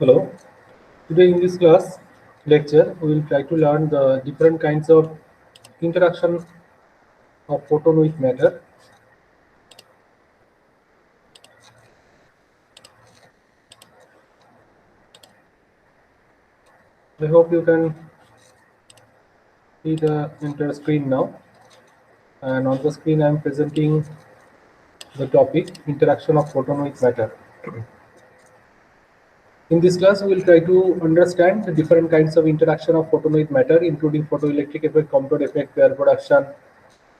Hello. Today in this class lecture, we will try to learn the different kinds of interaction of photon with matter. I hope you can see the entire screen now. And on the screen, I am presenting the topic interaction of photon with matter. In this class, we will try to understand the different kinds of interaction of photon with matter, including photoelectric effect, Compton effect, pair production,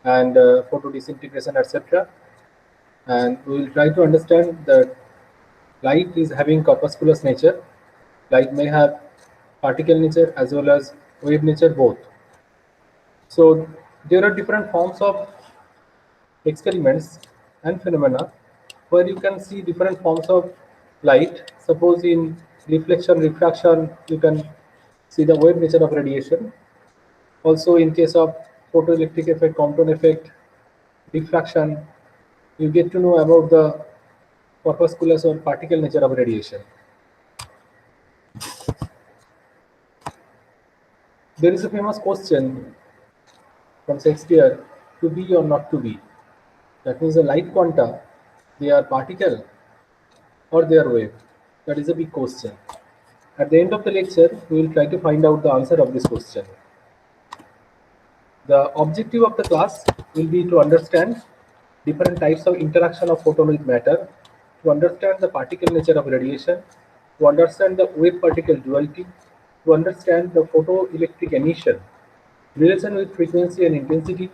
and photo disintegration, etc. And we will try to understand that light is having corpusculous nature. Light may have particle nature as well as wave nature both. So there are different forms of experiments and phenomena where you can see different forms of light. Suppose in reflection, refraction, you can see the wave nature of radiation. Also in case of photoelectric effect, Compton effect, diffraction, you get to know about the corpusculous or particle nature of radiation. There is a famous question from Shakespeare, to be or not to be. That means the light quanta, they are particle or they are wave. That is a big question. At the end of the lecture, we will try to find out the answer of this question. The objective of the class will be to understand different types of interaction of photon with matter, to understand the particle nature of radiation, to understand the wave particle duality, to understand the photoelectric emission, relation with frequency and intensity,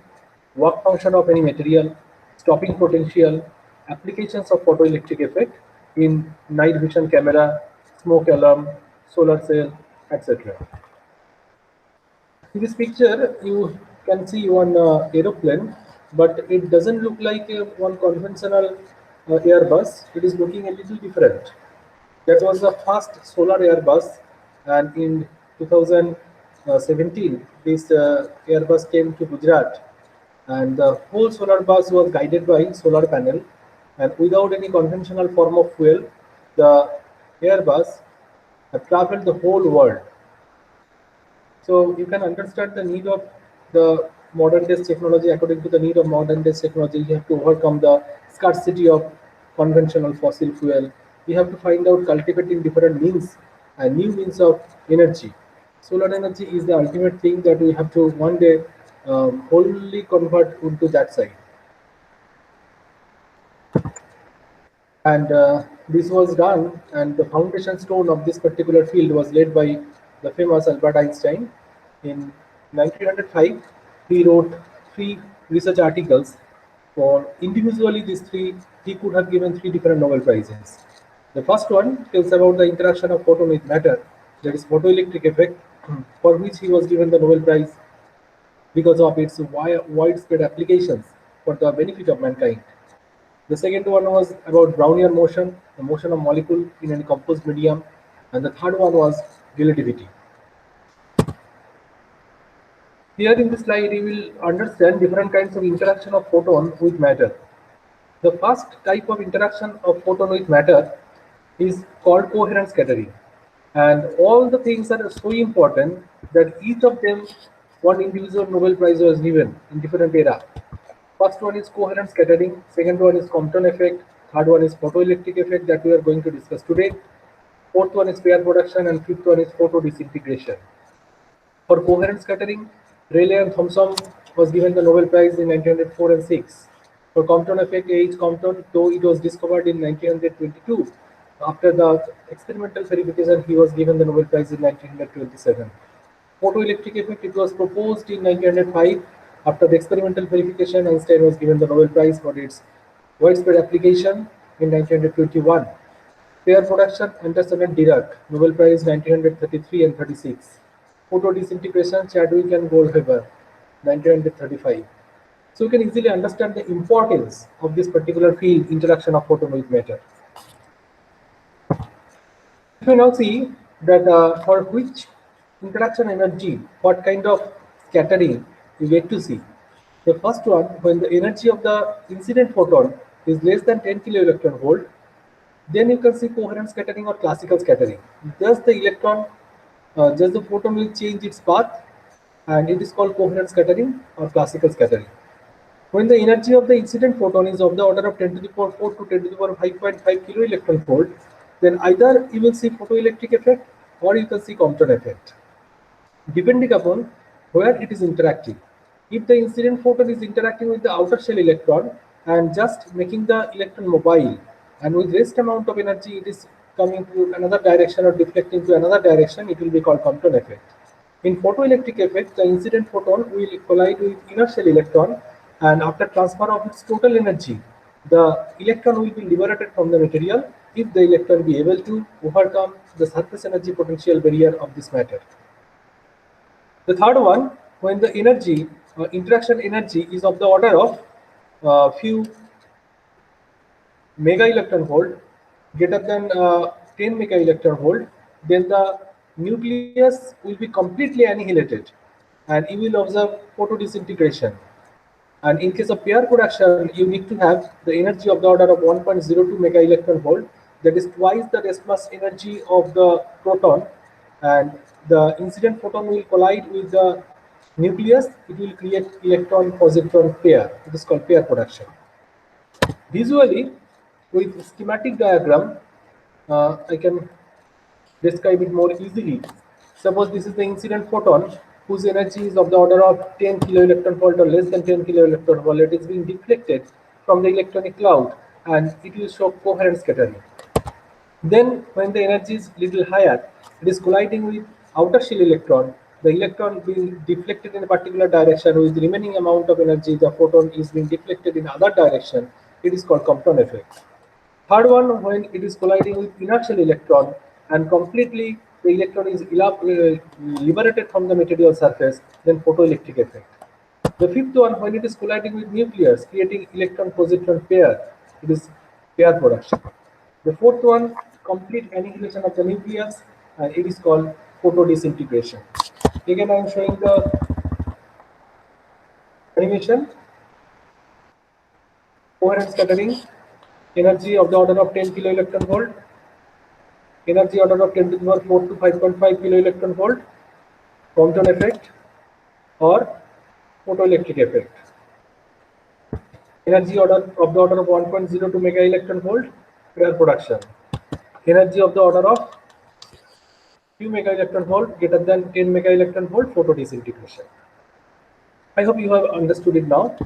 work function of any material, stopping potential, applications of photoelectric effect in night vision camera, smoke alarm, solar cell, etc. In this picture, you can see one aeroplane, but it doesn't look like one conventional Airbus. It is looking a little different. That was the first solar Airbus, and in 2017, this Airbus came to Gujarat, and the whole solar bus was guided by solar panel, and without any conventional form of fuel, the Airbus traveled the whole world. So you can understand the need of the modern day technology. According to the need of modern day technology, you have to overcome the scarcity of conventional fossil fuel. You have to find out cultivating different means and new means of energy. Solar energy is the ultimate thing that we have to one day wholly convert into that side. And this was done, and the foundation stone of this particular field was laid by the famous Albert Einstein. In 1905, he wrote three research articles. For individually, these three, he could have given three different Nobel Prizes. The first one tells about the interaction of photon with matter, that is photoelectric effect, for which he was given the Nobel Prize because of its widespread applications for the benefit of mankind. The second one was about Brownian motion, the motion of molecule in a composed medium, and the third one was relativity. Here in this slide, you will understand different kinds of interaction of photon with matter. The first type of interaction of photon with matter is called coherent scattering. And all the things are so important that each of them, one individual Nobel Prize was given in different era. First one is coherent scattering, second one is Compton effect, third one is photoelectric effect that we are going to discuss today. Fourth one is pair production, and fifth one is photo disintegration. For coherent scattering, Rayleigh and Thomson was given the Nobel Prize in 1904 and 6. For Compton effect, A.H. Compton, though it was discovered in 1922, after the experimental verification, he was given the Nobel Prize in 1927. Photoelectric effect, it was proposed in 1905. After the experimental verification, Einstein was given the Nobel Prize for its widespread application in 1921. Pair production, Anderson and Dirac, Nobel Prize 1933 and 36. Photo disintegration, Chadwick and Goldhaber, 1935. So you can easily understand the importance of this particular field, interaction of photon with matter. If you now see that for which interaction energy, what kind of scattering you get to see. The first one, when the energy of the incident photon is less than 10 kilo electron volt, Then you can see coherent scattering or classical scattering. Just the photon will change its path, and it is called coherent scattering or classical scattering. When the energy of the incident photon is of the order of 10 to the power 4 to 10 to the power 5.5 kilo electron volt, then either you will see photoelectric effect or you can see Compton effect, depending upon where it is interacting. If the incident photon is interacting with the outer shell electron and just making the electron mobile, and with rest amount of energy it is coming to another direction or deflecting to another direction, it will be called Compton effect. In photoelectric effect, the incident photon will collide with inner shell electron, and after transfer of its total energy, the electron will be liberated from the material if the electron be able to overcome the surface energy potential barrier of this matter. The third one, when the energy, interaction energy is of the order of few mega electron volt, greater than 10 mega electron volt, then the nucleus will be completely annihilated and you will observe photodisintegration. And in case of pair production, you need to have the energy of the order of 1.02 mega electron volt, that is twice the rest mass energy of the proton, and the incident photon will collide with the nucleus. It will create electron positron pair. It is called pair production. Visually, with schematic diagram, I can describe it more easily. Suppose this is the incident photon whose energy is of the order of 10 kilo electron volt or less than 10 kilo electron volt. It is being deflected from the electronic cloud and it will show coherent scattering. Then when the energy is little higher, it is colliding with outer shell electron. The electron being deflected in a particular direction with the remaining amount of energy, the photon is being deflected in other direction. It is called Compton effect. Third one, when it is colliding with inner shell electron and completely the electron is liberated from the material surface, then photoelectric effect. The fifth one, when it is colliding with nucleus, creating electron-positron pair, it is pair production. The fourth one, complete annihilation of the nucleus, and it is called photodisintegration. Again, I am showing the animation. Coherent scattering, energy of the order of 10 kilo electron volt, energy order of 10 to the power 4 to 5.5 kilo electron volt, Compton effect, or photoelectric effect. Energy order of the order of 1.02 mega electron volt, pair production. Energy of the order of few mega electron volt greater than 10 mega electron volt, photodisintegration. I hope you have understood it now.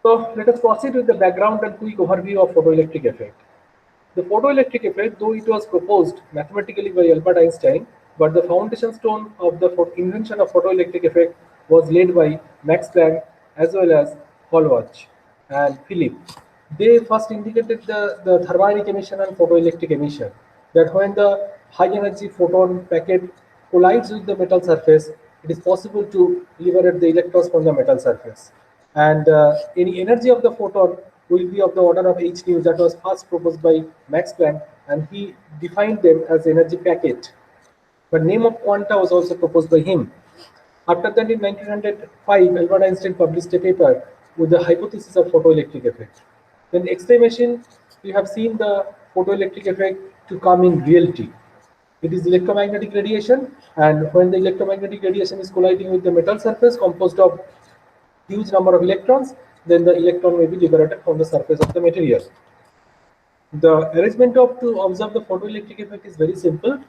So let us proceed with the background and quick overview of photoelectric effect. The photoelectric effect, though it was proposed mathematically by Albert Einstein, but the foundation stone of the invention of photoelectric effect was laid by Max Planck as well as Holwach and Philip. They first indicated the thermionic emission and photoelectric emission, that when the high energy photon packet collides with the metal surface, it is possible to liberate the electrons from the metal surface. And any energy of the photon will be of the order of h nu. That was first proposed by Max Planck, and he defined them as energy packet. But name of quanta was also proposed by him. After that, in 1905, Albert Einstein published a paper with the hypothesis of photoelectric effect. Then X-ray machine, you have seen the photoelectric effect to come in reality. It is electromagnetic radiation, and when the electromagnetic radiation is colliding with the metal surface composed of huge number of electrons, then the electron may be liberated from the surface of the material. The arrangement of to observe the photoelectric effect is very simple.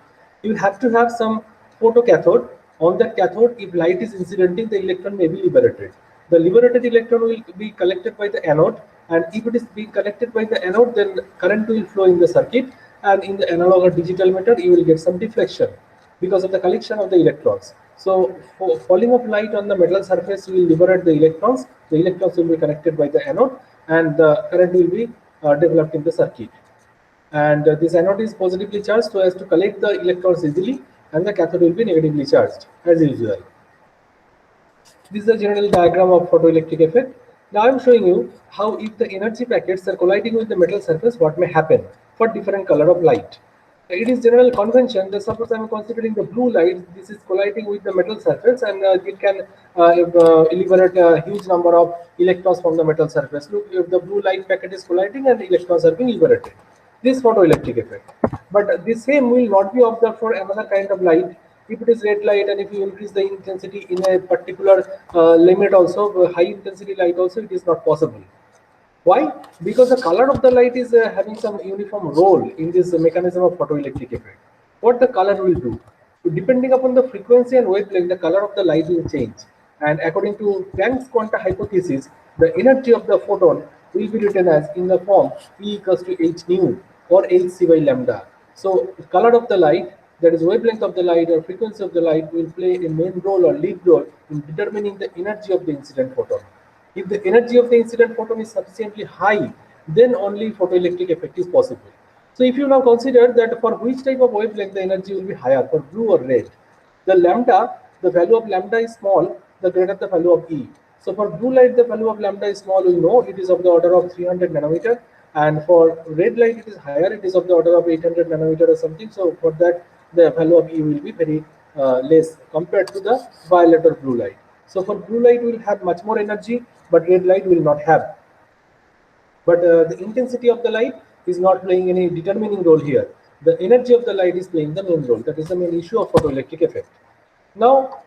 You have to have some photocathode. On that cathode, if light is incidenting, the electron may be liberated. The liberated electron will be collected by the anode, and if it is being collected by the anode, then current will flow in the circuit, and in the analog or digital meter, you will get some deflection because of the collection of the electrons. So, falling of light on the metal surface will liberate the electrons. The electrons will be connected by the anode, and the current will be developed in the circuit. And this anode is positively charged so as to collect the electrons easily, and the cathode will be negatively charged as usual. This is a general diagram of photoelectric effect. Now I am showing you how, if the energy packets are colliding with the metal surface, what may happen for different color of light. It is general convention that suppose I am considering the blue light, this is colliding with the metal surface, and it can liberate a huge number of electrons from the metal surface. Look, if the blue light packet is colliding and the electrons are being liberated. this photoelectric effect. But the same will not be observed for another kind of light. If it is red light and if you increase the intensity in a particular limit also, high intensity light also, it is not possible. Why? Because the color of the light is having some uniform role in this mechanism of photoelectric effect. What the color will do? Depending upon the frequency and wavelength, the color of the light will change. And according to Planck's quanta hypothesis, the energy of the photon will be written as in the form E equals to h nu or hc by lambda. So, the color of the light, that is wavelength of the light or frequency of the light, will play a main role or lead role in determining the energy of the incident photon. If the energy of the incident photon is sufficiently high, then only photoelectric effect is possible. So if you now consider that for which type of wavelength the energy will be higher, for blue or red, the lambda, the value of lambda is small, the greater the value of E. So for blue light, the value of lambda is small, we know it is of the order of 300 nanometer, and for red light it is higher, it is of the order of 800 nanometer or something. So for that, the value of E will be very less compared to the violet or blue light. So for blue light will have much more energy, but red light will not have. But the intensity of the light is not playing any determining role here. The energy of the light is playing the main role. That is the main issue of photoelectric effect. Now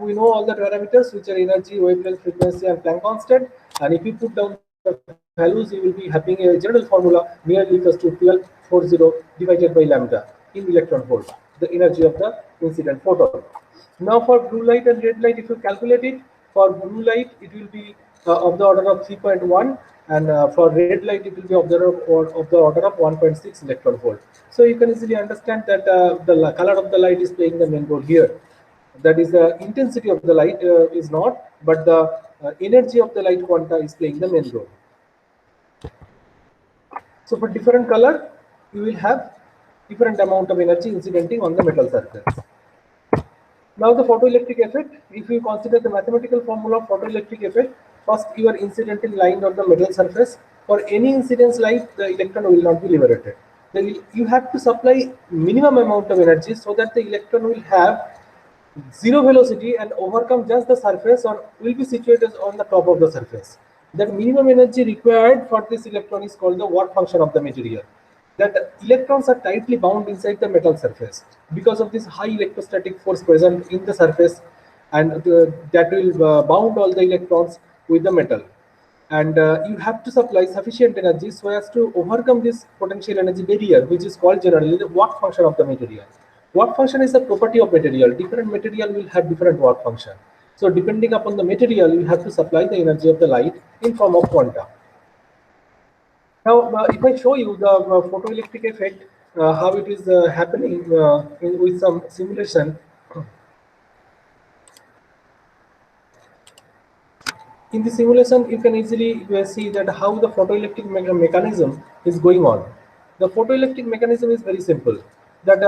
we know all the parameters, which are energy, wavelength, frequency, and Planck constant. And if you put down the values, you will be having a general formula nearly equals to 1240 divided by lambda in electron volt, the energy of the incident photon. Now for blue light and red light, if you calculate it, for blue light it will be of the order of 3.1, and for red light it will be of the order of 1.6 electron volt. So you can easily understand that the color of the light is playing the main role here. That is the intensity of the light is not, but the energy of the light quanta is playing the main role. So for different color, you will have different amount of energy incidenting on the metal surface. Now the photoelectric effect, if you consider the mathematical formula of photoelectric effect, first you are incidenting line on the metal surface. For any incidence light, the electron will not be liberated. Then you have to supply minimum amount of energy so that the electron will have zero velocity and overcome just the surface or will be situated on the top of the surface. That minimum energy required for this electron is called the work function of the material. That electrons are tightly bound inside the metal surface because of this high electrostatic force present in the surface, and that will bound all the electrons with the metal. And you have to supply sufficient energy so as to overcome this potential energy barrier, which is called generally the work function of the material. Work function is a property of material. Different material will have different work function. So depending upon the material, you have to supply the energy of the light in form of quanta. Now, if I show you the photoelectric effect, how it is happening with some simulation. In the simulation, you can easily see that how the photoelectric mechanism is going on. The photoelectric mechanism is very simple. That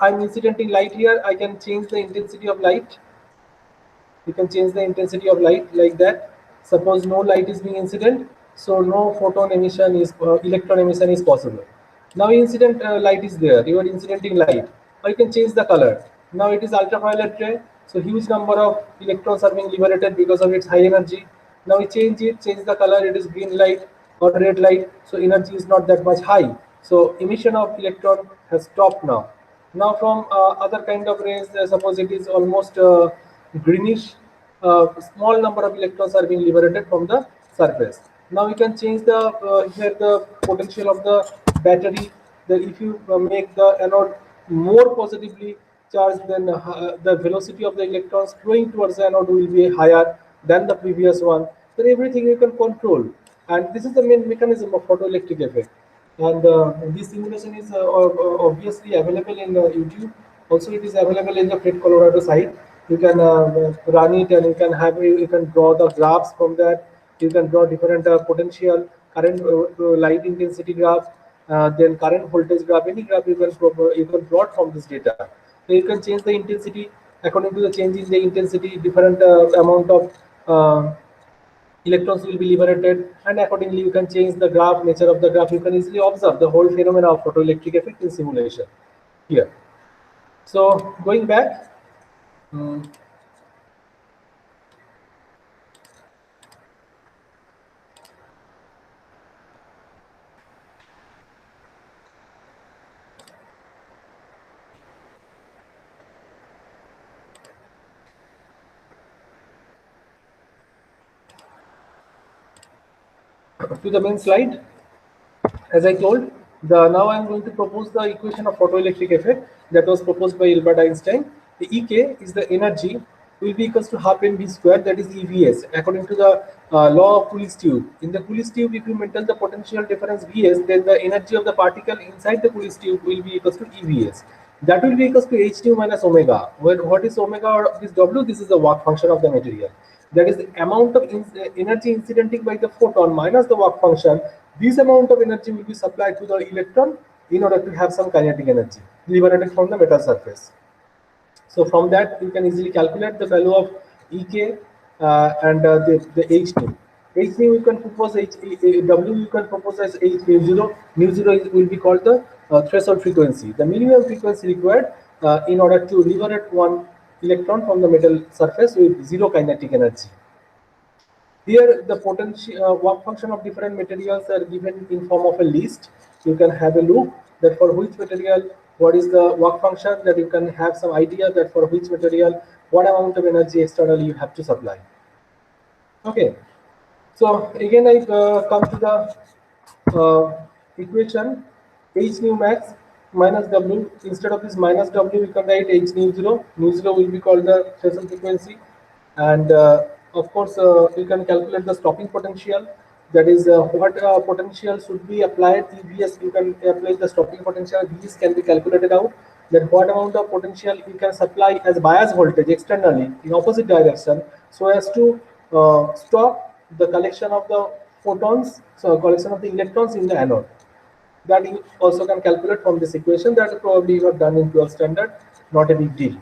I'm incidenting light here, I can change the intensity of light. You can change the intensity of light like that. Suppose no light is being incident, so no photon emission is electron emission is possible. Now incident light is there, you are incidenting light, or you can change the color. Now it is ultraviolet ray, so huge number of electrons are being liberated because of its high energy. Now we change it, change the color, it is green light or red light, so energy is not that much high, so emission of electron has stopped now. Now from other kind of rays, suppose it is almost greenish, small number of electrons are being liberated from the surface. Now you can change the here the potential of the battery. The, if you make the anode more positively charged, then the velocity of the electrons flowing towards the anode will be higher than the previous one. Then everything you can control, and this is the main mechanism of photoelectric effect. And this simulation is obviously available in YouTube. Also, it is available in the FET Colorado site. You can run it, and you can have you can draw the graphs from that. You can draw different potential, current, light intensity graph, then current voltage graph. Any graph you can plot from this data. So you can change the intensity according to the change in the intensity. Different amount of electrons will be liberated, and accordingly you can change the graph, nature of the graph. You can easily observe the whole phenomena of photoelectric effect in simulation here. So going back, um, to the main slide. As I told, now I am going to propose the equation of photoelectric effect that was proposed by Albert Einstein. The Ek is the energy will be equals to half mv square, that is EVS, according to the law of Coolidge tube. In the Coolidge tube, if you maintain the potential difference Vs, then the energy of the particle inside the Coolidge tube will be equals to EVS. That will be equals to h nu minus omega. Well, what is omega of this W? This is the work function of the material. That is the amount of energy incidenting by the photon minus the work function. This amount of energy will be supplied to the electron in order to have some kinetic energy liberated from the metal surface. So from that you can easily calculate the value of Ek and the h nu. H nu you can propose W you can propose as h nu zero. Nu zero will be called the threshold frequency, the minimum frequency required in order to liberate one electron from the metal surface with zero kinetic energy. Here the potential work function of different materials are given in form of a list. You can have a look that for which material what is the work function, that you can have some idea that for which material what amount of energy externally you have to supply. Okay, so again I come to the equation h nu max minus W. Instead of this minus W we can write h nu zero. Nu zero will be called the threshold frequency, and of course you can calculate the stopping potential, that is what potential should be applied. EVS you can apply the stopping potential. These can be calculated out, that what amount of potential you can supply as bias voltage externally in opposite direction so as to stop the collection of the photons, so collection of the electrons in the anode. That you also can calculate from this equation, that probably you have done in 12th standard, not a big deal.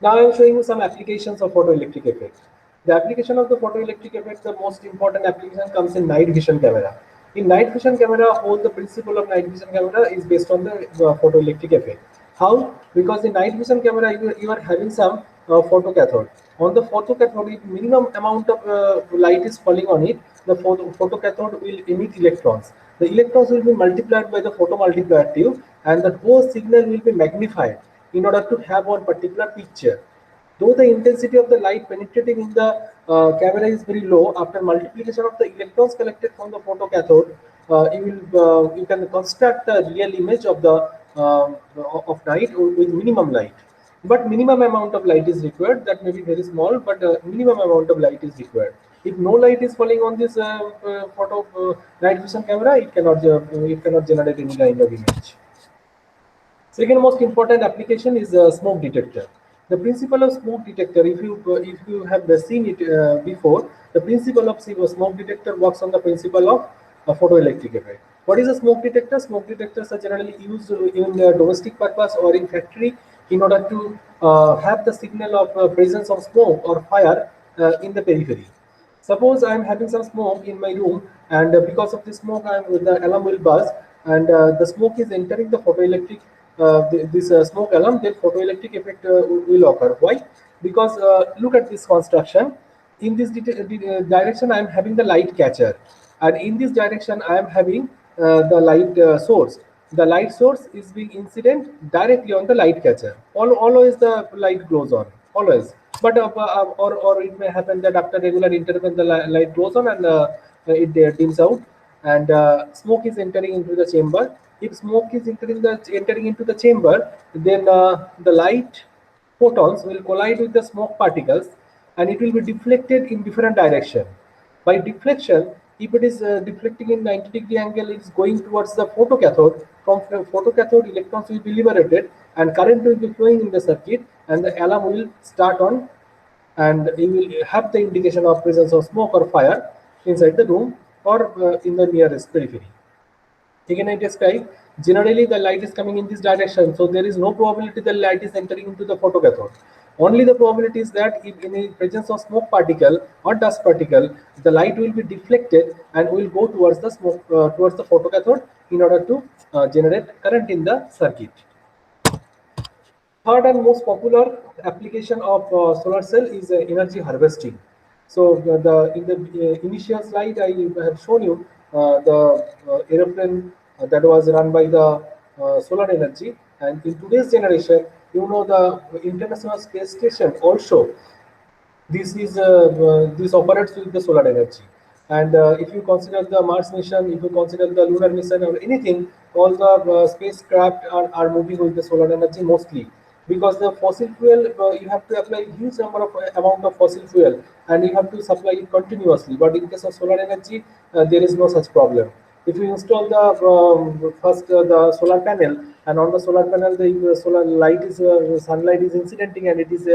Now I am showing you some applications of photoelectric effect. The application of the photoelectric effect, the most important application comes in night vision camera. In night vision camera, all the principle of night vision camera is based on the photoelectric effect. How? Because in night vision camera, you are having some photocathode. On the photocathode, if minimum amount of light is falling on it, the photocathode will emit electrons. The electrons will be multiplied by the photomultiplier tube, and the whole signal will be magnified in order to have one particular picture. Though the intensity of the light penetrating in the camera is very low, after multiplication of the electrons collected from the photocathode, you can construct a real image of the of night with minimum light. But minimum amount of light is required. That may be very small, but minimum amount of light is required. If no light is falling on this night vision camera, it cannot generate any kind of image. Second most important application is a smoke detector. The principle of smoke detector, if you have seen it before, the principle of smoke detector works on the principle of photoelectric effect. What is a smoke detector? Smoke detectors are generally used in domestic purpose or in factory in order to have the signal of presence of smoke or fire in the periphery. Suppose I am having some smoke in my room, and because of the smoke, the alarm will buzz, and the smoke is entering the photoelectric. This smoke alarm, then photoelectric effect will occur. Why? Because look at this construction. In this direction, I am having the light catcher, and in this direction, I am having the light source. The light source is being incident directly on the light catcher. Always the light glows on, always. But or it may happen that after regular interval the light goes on and it dims out, and smoke is entering into the chamber. If smoke is entering into the chamber, then the light photons will collide with the smoke particles, and it will be deflected in different direction. By deflection, if it is deflecting in 90-degree angle, it is going towards the photocathode. From photocathode, electrons will be liberated and current will be flowing in the circuit, and the alarm will start on, and you will have the indication of presence of smoke or fire inside the room or in the nearest periphery. Again, I describe, generally the light is coming in this direction, so there is no probability the light is entering into the photocathode. Only the probability is that if in the presence of smoke particle or dust particle, the light will be deflected and will go towards the smoke towards the photocathode in order to generate current in the circuit. Third and most popular application of solar cell is energy harvesting. So in the initial slide, I have shown you the aeroplane that was run by the solar energy, and in today's generation, you know, the International Space Station also this operates with the solar energy. And if you consider the Mars mission, if you consider the lunar mission or anything, all the spacecraft are moving with the solar energy mostly, because the fossil fuel, you have to apply huge number of amount of fossil fuel, and you have to supply it continuously. But in case of solar energy, there is no such problem. If you install the first the solar panel, and on the solar panel the solar light is sunlight is incidenting, and it is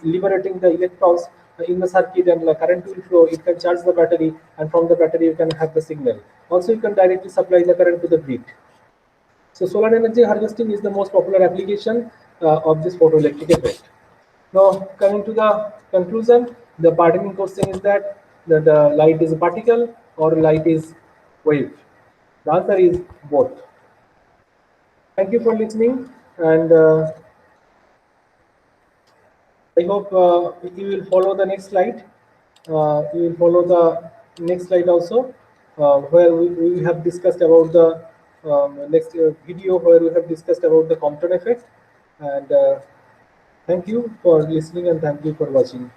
liberating the electrons in the circuit, and the current will flow. It can charge the battery, and from the battery you can have the signal. Also, you can directly supply the current to the grid. So solar energy harvesting is the most popular application of this photoelectric effect. Now, coming to the conclusion, the parting question is that the light is a particle or light is wave. The answer is both. Thank you for listening, and I hope you will follow the next slide. You will follow the next slide also, where we have discussed about the next video, where we have discussed about the Compton effect. And thank you for listening, and thank you for watching.